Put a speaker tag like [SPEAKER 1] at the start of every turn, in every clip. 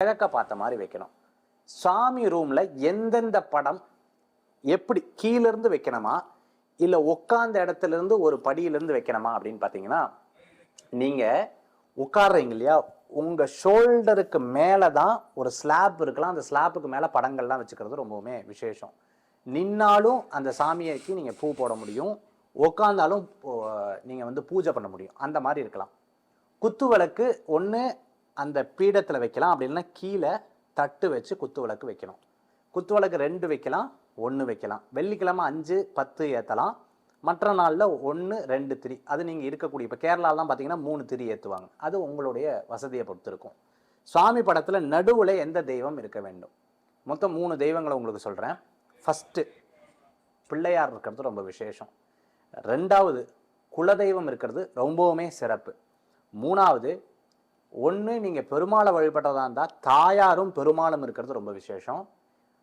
[SPEAKER 1] கிழக்க பார்த்த மாதிரி வைக்கணும். சாமி ரூம்ல எந்தெந்த படம் எப்படி கீழிருந்து வைக்கணுமா இல்ல உட்கார்ந்த இடத்துல இருந்து ஒரு படியிலிருந்து வைக்கணுமா அப்படின்னு பாத்தீங்கன்னா, நீங்க உட்கார்றீங்க இல்லையா, உங்க ஷோல்டருக்கு மேலதான் ஒரு ஸ்லாப் இருக்கலாம். அந்த ஸ்லாப்புக்கு மேல படங்கள்லாம் வச்சுக்கிறது ரொம்பவுமே விசேஷம். நின்னாலும் அந்த சாமிக்கு நீங்க பூ போட முடியும், உட்கார்ந்தாலும் நீங்க பூஜை பண்ண முடியும். அந்த மாதிரி இருக்கலாம். குத்து விளக்கு ஒன்று அந்த பீடத்தில் வைக்கலாம், அப்படி இல்லைன்னா கீழே தட்டு வச்சு குத்து விளக்கு வைக்கணும். குத்து விளக்கு 2 வைக்கலாம், 1 வைக்கலாம். வெள்ளிக்கிழமை 5, 10 ஏற்றலாம். மற்ற நாளில் 1, 2 திரி. அது நீங்கள் இருக்கக்கூடிய இப்போ கேரளாலாம் பார்த்தீங்கன்னா 3 திரி ஏற்றுவாங்க. அது உங்களுடைய வசதியை பொறுத்து இருக்கும். சுவாமி படத்தில் நடுவில் எந்த தெய்வம் இருக்க வேண்டும்? மொத்தம் 3 தெய்வங்களை உங்களுக்கு சொல்கிறேன். ஃபஸ்ட்டு பிள்ளையார் இருக்கிறது ரொம்ப விசேஷம். 2வது குலதெய்வம் இருக்கிறது ரொம்பவுமே சிறப்பு. 3வது ஒன்று நீங்கள் பெருமாளை வழிபடுறதா இருந்தால் தாயாரும் பெருமாளும் இருக்கிறது ரொம்ப விசேஷம்.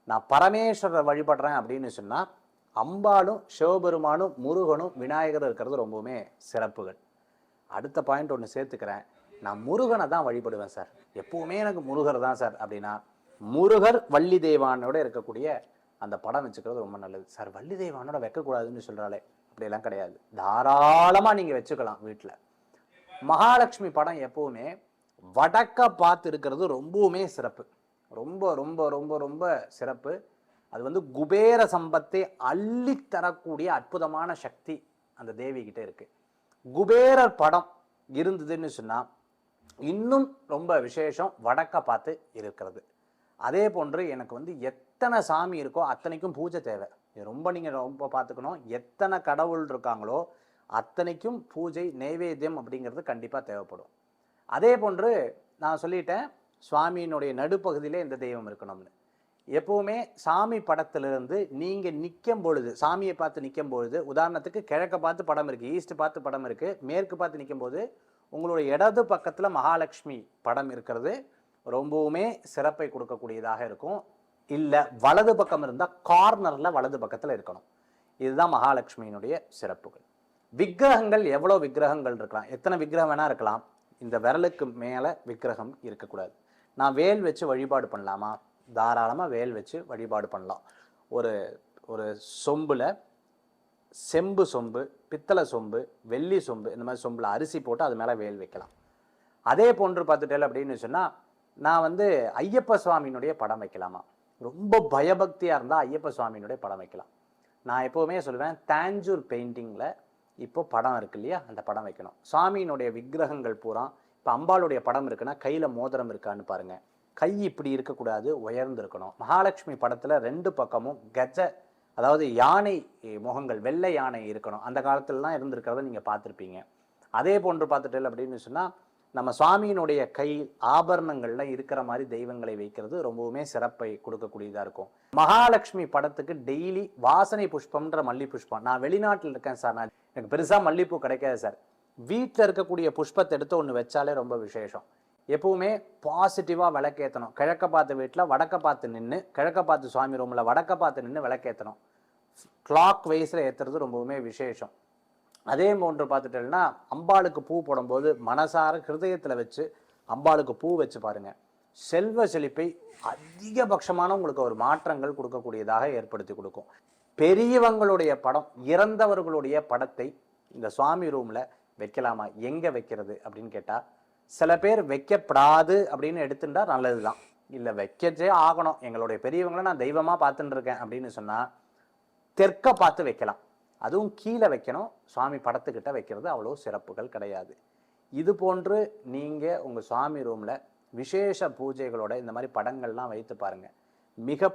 [SPEAKER 1] நான் பரமேஸ்வரர் வழிபடுறேன் அப்படின்னு சொன்னால் அம்பாளும் சிவபெருமானும் முருகனும் விநாயகரும் இருக்கிறது ரொம்பவுமே சிறப்புகள். அடுத்த பாயிண்ட் ஒன்று சேர்த்துக்கிறேன். நான் முருகனை தான் வழிபடுவேன் சார், எப்பவுமே எனக்கு முருகர் தான் சார் அப்படின்னா, முருகர் வள்ளி தெய்வானோட இருக்கக்கூடிய அந்த படம் வச்சுக்கிறது ரொம்ப நல்லது. சார் வள்ளி தெய்வானோட வைக்கக்கூடாதுன்னு சொல்கிறாளே, அப்படியெல்லாம் கிடையாது. தாராளமாக நீங்கள் வச்சுக்கலாம் வீட்டில். மகாலட்சுமி படம் எப்பவுமே வடக்க பார்த்து இருக்கிறது ரொம்பவுமே சிறப்பு. ரொம்ப ரொம்ப ரொம்ப ரொம்ப சிறப்பு. அது குபேர சம்பத்தை அள்ளி தரக்கூடிய அற்புதமான சக்தி அந்த தேவி கிட்ட இருக்கு. குபேரர் படம் இருந்ததுன்னு சொன்னா இன்னும் ரொம்ப விசேஷம் வடக்க பார்த்து இருக்கிறது. அதே போன்று எனக்கு எத்தனை சாமி இருக்கோ அத்தனைக்கும் பூஜை தேவை. நீங்க ரொம்ப பார்த்துக்கணும். எத்தனை கடவுள் இருக்காங்களோ அத்தனைக்கும் பூஜை நைவேத்தியம் அப்படிங்கிறது கண்டிப்பாக தேவைப்படும். அதே போன்று நான் சொல்லிட்டேன், சுவாமியினுடைய நடுப்பகுதியிலே இந்த தெய்வம் இருக்கணும்னு. எப்பவுமே சாமி படத்திலிருந்து நீங்கள் நிற்கும் பொழுது, சாமியை பார்த்து நிற்கும் பொழுது, உதாரணத்துக்கு கிழக்க பார்த்து படம் இருக்குது, ஈஸ்ட் பார்த்து படம் இருக்குது, மேற்கு பார்த்து நிற்கும் போது உங்களுடைய இடது பக்கத்தில் மகாலட்சுமி படம் இருக்கிறது ரொம்பவுமே சிறப்பை கொடுக்கக்கூடியதாக இருக்கும். இல்லை வலது பக்கம் இருந்தால் கார்னரில் வலது பக்கத்தில் இருக்கணும். இதுதான் மகாலட்சுமியினுடைய சிறப்புகள். விக்கிரகங்கள் எவ்வளோ விக்கிரகங்கள் இருக்கலாம், எத்தனை விக்கிரகம் வேணா இருக்கலாம். இந்த விரலுக்கு மேலே விக்கிரகம் இருக்கக்கூடாது. நான் வேல் வச்சு வழிபாடு பண்ணலாமா? தாராளமாக வேல் வச்சு வழிபாடு பண்ணலாம். ஒரு ஒரு சொம்பில் செம்பு சொம்பு, பித்தளை சொம்பு, வெள்ளி சொம்பு, இந்த மாதிரி சொம்பில் அரிசி போட்டு அது மேலே வேல் வைக்கலாம். அதே போன்று பார்த்துட்டேன் அப்படின்னு சொன்னால், நான் ஐயப்ப சுவாமியினுடைய படம் வைக்கலாமா? ரொம்ப பயபக்தியாக இருந்தால் ஐயப்ப சுவாமியினுடைய படம் வைக்கலாம். நான் எப்போவுமே சொல்லுவேன், தாஞ்சூர் பெயிண்டிங்கில் இப்போ படம் இருக்கு இல்லையா, அந்த படம் வைக்கணும். சுவாமியினுடைய விக்கிரகங்கள் பூரா இப்போ அம்பாளுடைய படம் இருக்குன்னா கையில் மோதிரம் இருக்கான்னு பாருங்க. கை இப்படி இருக்கக்கூடாது, உயர்ந்து இருக்கணும். மகாலட்சுமி படத்தில் 2 பக்கமும் அதாவது யானை முகங்கள், வெள்ளை யானை இருக்கணும். அந்த காலத்துலலாம் இருந்திருக்கிறத நீங்கள் பார்த்துருப்பீங்க. அதே போன்று பார்த்துட்டு அப்படின்னு சொன்னால், நம்ம சுவாமியினுடைய கை ஆபரணங்கள்லாம் இருக்கிற மாதிரி தெய்வங்களை வைக்கிறது ரொம்பவுமே சிறப்பை கொடுக்கக்கூடியதாக இருக்கும். மகாலட்சுமி படத்துக்கு டெய்லி வாசனை புஷ்பம்ன்ற மல்லி புஷ்பம். நான் வெளிநாட்டில் இருக்கேன் சார், நான் எனக்கு பெருசாக மல்லிப்பூ கிடைக்காது சார். வீட்டில் இருக்கக்கூடிய புஷ்பத்தை எடுத்து ஒன்று வச்சாலே ரொம்ப விசேஷம். எப்பவுமே பாசிட்டிவாக விளக்கேற்றணும். கிழக்க பார்த்து வீட்டில் வடக்க பார்த்து நின்று, கிழக்க பார்த்து சுவாமி ரூமில் வடக்க பார்த்து நின்று விளக்கேற்றணும். கிளாக் வைஸில் ஏற்றுறது ரொம்பவுமே விசேஷம். அதே போன்று பார்த்துட்டேன்னா, அம்பாளுக்கு பூ போடும்போது மனசார ஹிருதயத்தில் வச்சு அம்பாளுக்கு பூ வச்சு பாருங்கள். செல்வ செழிப்பை அதிகபட்சமான உங்களுக்கு ஒரு மாற்றங்கள் கொடுக்கக்கூடியதாக ஏற்படுத்தி கொடுக்கும். பெரியவங்களுடைய படம், இறந்தவர்களுடைய படத்தை இந்த சுவாமி ரூமில் வைக்கலாமா? எங்கே வைக்கிறது அப்படின்னு கேட்டால், சில பேர் வைக்கப்படாது அப்படின்னு எடுத்துட்டா நல்லது தான். இல்லை வைக்கச்சே ஆகணும், எங்களுடைய பெரியவங்களை நான் தெய்வமாக பார்த்துட்டு இருக்கேன் அப்படின்னு சொன்னால் தெற்க பார்த்து வைக்கலாம். அதுவும் கீழே வைக்கணும். சுவாமி படத்துக்கிட்ட வைக்கிறது அவ்வளோ சிறப்புகள் கிடையாது. இது போன்று நீங்கள் உங்கள் சுவாமி ரூமில் விசேஷ பூஜைகளோட இந்த மாதிரி படங்கள்லாம் வைத்து பாருங்கள். மிக